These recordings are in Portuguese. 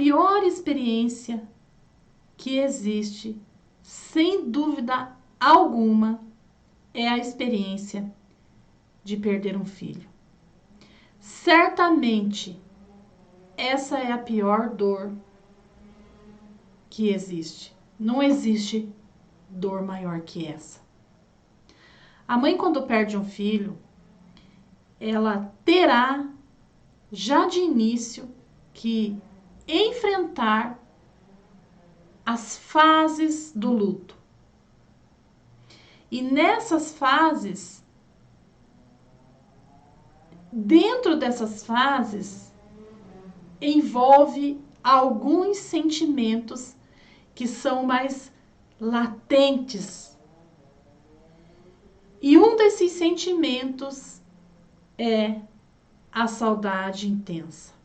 pior experiência que existe, sem dúvida alguma, é a experiência de perder um filho. Certamente, essa é a pior dor que existe. Não existe dor maior que essa. A mãe, quando perde um filho, ela terá já de início que enfrentar as fases do luto. E nessas fases, dentro dessas fases, envolve alguns sentimentos que são mais latentes. E um desses sentimentos é a saudade intensa.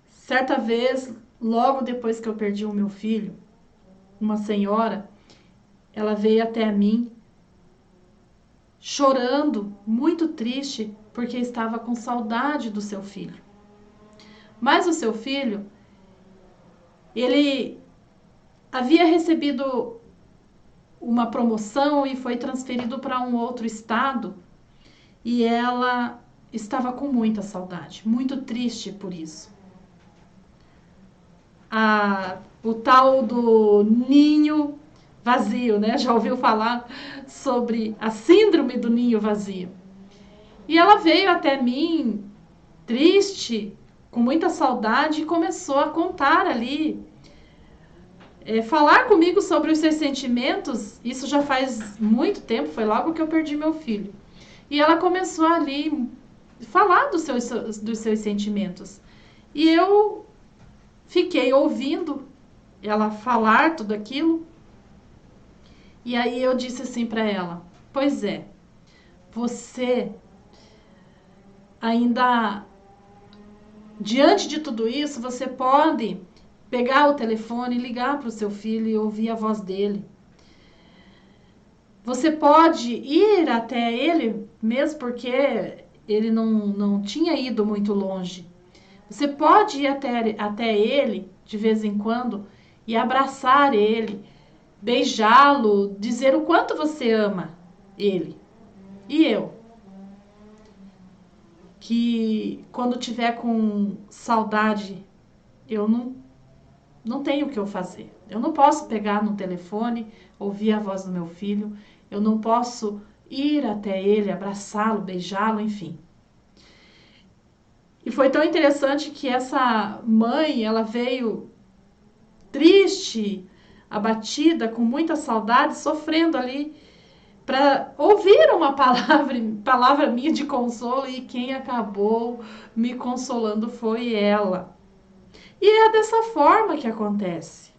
Certa vez, logo depois que eu perdi o meu filho, uma senhora, ela veio até mim chorando, muito triste, porque estava com saudade do seu filho. Mas o seu filho, ele havia recebido uma promoção e foi transferido para um outro estado, e ela estava com muita saudade, muito triste por isso. O tal do ninho vazio, né? Já ouviu falar sobre a síndrome do ninho vazio? E ela veio até mim, triste, com muita saudade, e começou a contar ali, falar comigo sobre os seus sentimentos. Isso já faz muito tempo, foi logo que eu perdi meu filho. E ela começou ali falar dos seus sentimentos. E eu fiquei ouvindo ela falar tudo aquilo. E aí eu disse assim para ela: pois é, você ainda, diante de tudo isso, você pode pegar o telefone, ligar para o seu filho e ouvir a voz dele. Você pode ir até ele, mesmo porque ele não tinha ido muito longe. Você pode ir até ele de vez em quando e abraçar ele, beijá-lo, dizer o quanto você ama ele. E eu, que quando tiver com saudade, eu não tenho o que eu fazer. Eu não posso pegar no telefone, ouvir a voz do meu filho, eu não posso ir até ele, abraçá-lo, beijá-lo, enfim. E foi tão interessante que essa mãe, ela veio triste, abatida, com muita saudade, sofrendo ali, para ouvir uma palavra minha de consolo, e quem acabou me consolando foi ela. E é dessa forma que acontece.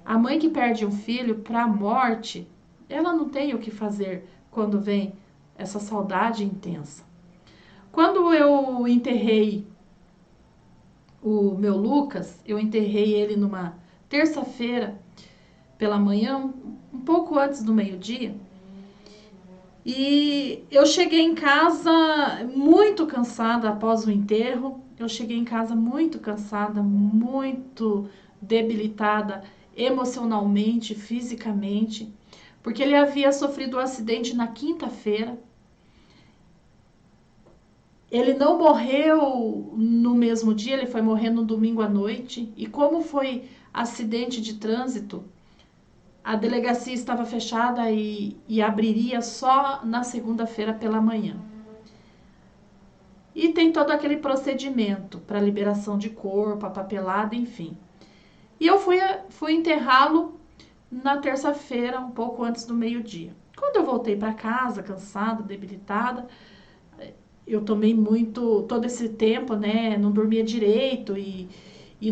A mãe que perde um filho para a morte, ela não tem o que fazer quando vem essa saudade intensa. Quando eu enterrei o meu Lucas, eu enterrei ele numa terça-feira pela manhã, um pouco antes do meio-dia. E eu cheguei em casa muito cansada após o enterro. Eu cheguei em casa muito cansada, muito debilitada emocionalmente, fisicamente, porque ele havia sofrido um acidente na quinta-feira. Ele não morreu no mesmo dia, ele foi morrer no domingo à noite. E como foi acidente de trânsito, a delegacia estava fechada e abriria só na segunda-feira pela manhã. E tem todo aquele procedimento para liberação de corpo, a papelada, enfim. E eu fui enterrá-lo na terça-feira, um pouco antes do meio-dia. Quando eu voltei para casa, cansada, debilitada, eu tomei muito, todo esse tempo, né, não dormia direito e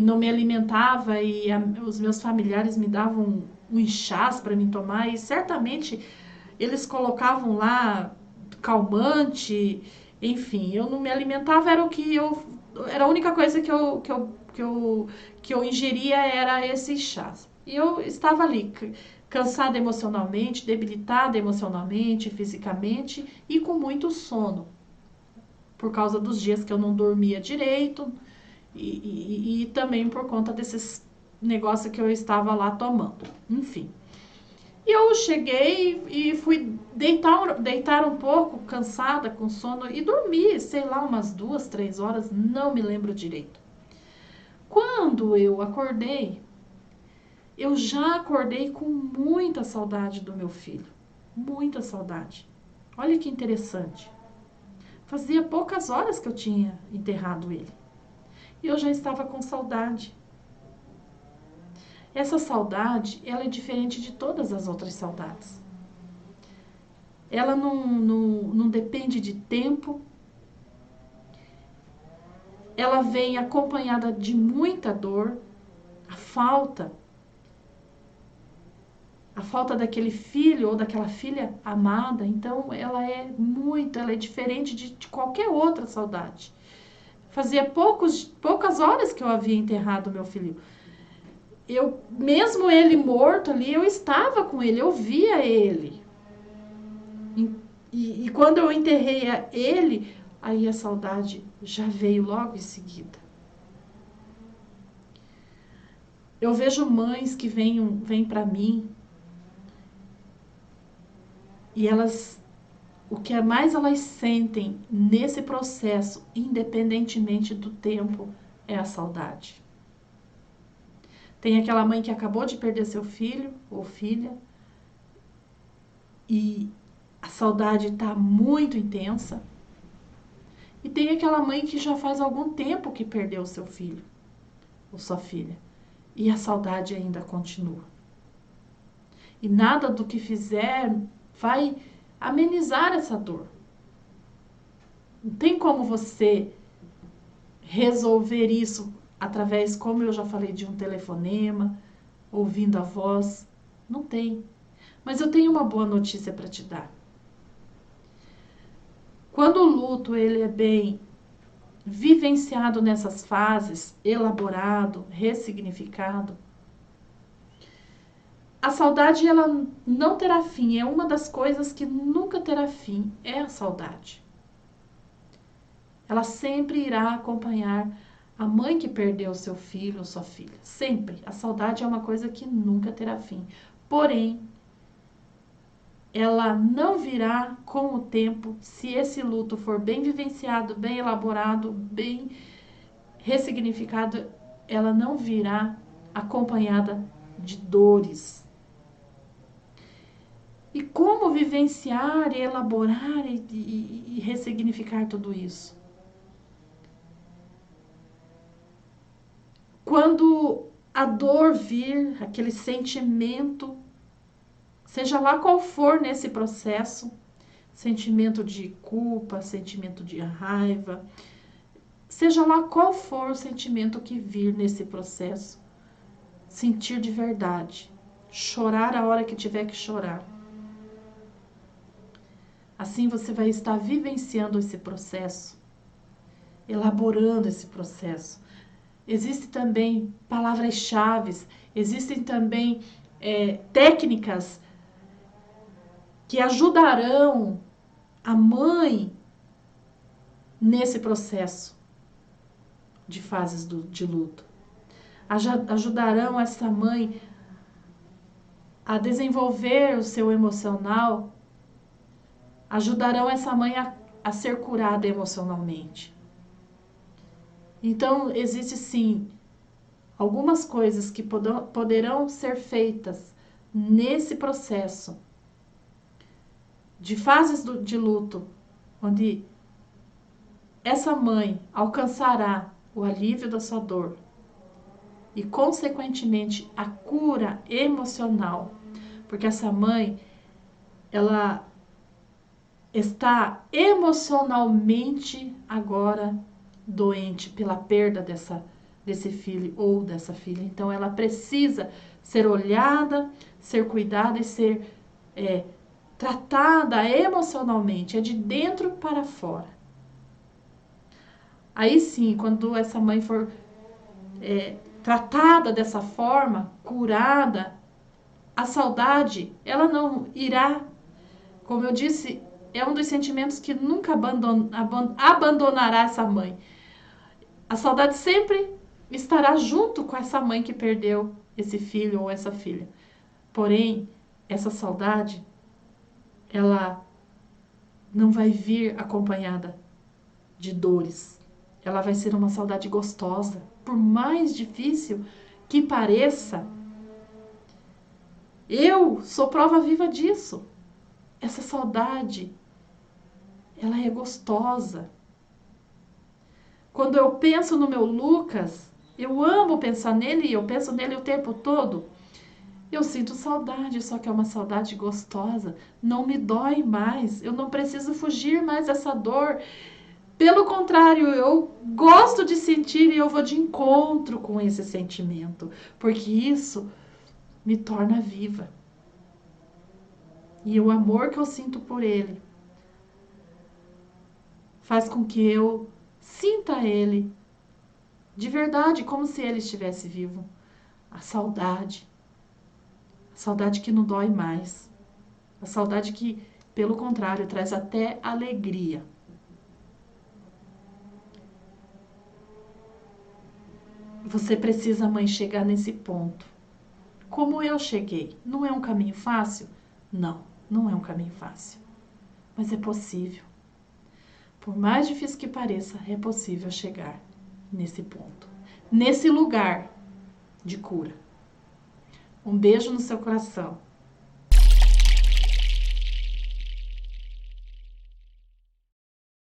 não me alimentava, e os meus familiares me davam um chás para me tomar, e certamente eles colocavam lá calmante, enfim, eu não me alimentava, era a única coisa que eu ingeria era esse chás. E eu estava ali, cansada emocionalmente, debilitada emocionalmente, fisicamente e com muito sono. por causa dos dias que eu não dormia direito e também por conta desses negócios que eu estava lá tomando. Enfim. E eu cheguei e fui deitar um pouco, cansada, com sono, e dormi, sei lá, umas 2, 3 horas, não me lembro direito. Quando eu acordei, eu já acordei com muita saudade do meu filho. Muita saudade. Olha que interessante. Fazia poucas horas que eu tinha enterrado ele. E eu já estava com saudade. Essa saudade, ela é diferente de todas as outras saudades. Ela não depende de tempo. Ela vem acompanhada de muita dor, a falta daquele filho ou daquela filha amada. Então, ela é diferente de qualquer outra saudade. Fazia poucas horas que eu havia enterrado meu filho. Mesmo ele morto ali, eu estava com ele, eu via ele. E quando eu enterrei ele, aí a saudade já veio logo em seguida. Eu vejo mães que vêm para mim e o que mais elas sentem nesse processo, independentemente do tempo, é a saudade. Tem aquela mãe que acabou de perder seu filho ou filha e a saudade está muito intensa. E tem aquela mãe que já faz algum tempo que perdeu o seu filho ou sua filha e a saudade ainda continua. E nada do que fizer vai amenizar essa dor. Não tem como você resolver isso através, como eu já falei, de um telefonema, ouvindo a voz. Não tem. Mas eu tenho uma boa notícia para te dar. Quando o luto ele é bem vivenciado nessas fases, elaborado, ressignificado, a saudade ela não terá fim. É uma das coisas que nunca terá fim, é a saudade. Ela sempre irá acompanhar a mãe que perdeu seu filho ou sua filha. Sempre. A saudade é uma coisa que nunca terá fim. Porém, ela não virá com o tempo se esse luto for bem vivenciado, bem elaborado, bem ressignificado. Ela não virá acompanhada de dores. E como vivenciar, elaborar e ressignificar tudo isso? Quando a dor vir, aquele sentimento, seja lá qual for nesse processo, sentimento de culpa, sentimento de raiva, seja lá qual for o sentimento que vir nesse processo, sentir de verdade, chorar a hora que tiver que chorar. Assim você vai estar vivenciando esse processo, elaborando esse processo. Existem também palavras-chave, existem também técnicas que ajudarão a mãe nesse processo de fases de luto. Ajudarão essa mãe a desenvolver o seu emocional, ajudarão essa mãe a ser curada emocionalmente. Então, existe sim algumas coisas que poderão ser feitas nesse processo de fases de luto, onde essa mãe alcançará o alívio da sua dor e, consequentemente, a cura emocional, porque essa mãe, ela está emocionalmente agora doente pela perda desse filho ou dessa filha. Então, ela precisa ser olhada, ser cuidada e ser tratada emocionalmente, é de dentro para fora. Aí sim, quando essa mãe for tratada dessa forma, curada, a saudade, ela não irá, como eu disse, é um dos sentimentos que nunca abandonará essa mãe. A saudade sempre estará junto com essa mãe que perdeu esse filho ou essa filha. Porém, essa saudade, ela não vai vir acompanhada de dores. Ela vai ser uma saudade gostosa. Por mais difícil que pareça, eu sou prova viva disso. Essa saudade, ela é gostosa. Quando eu penso no meu Lucas, eu amo pensar nele e eu penso nele o tempo todo. Eu sinto saudade, só que é uma saudade gostosa. Não me dói mais. Eu não preciso fugir mais dessa dor. Pelo contrário, eu gosto de sentir e eu vou de encontro com esse sentimento, porque isso me torna viva. E o amor que eu sinto por ele faz com que eu sinta ele de verdade, como se ele estivesse vivo. A saudade que não dói mais. A saudade que, pelo contrário, traz até alegria. Você precisa, mãe, chegar nesse ponto. Como eu cheguei. Não é um caminho fácil? Não, não é um caminho fácil. Mas é possível. Por mais difícil que pareça, é possível chegar nesse ponto. Nesse lugar de cura. Um beijo no seu coração.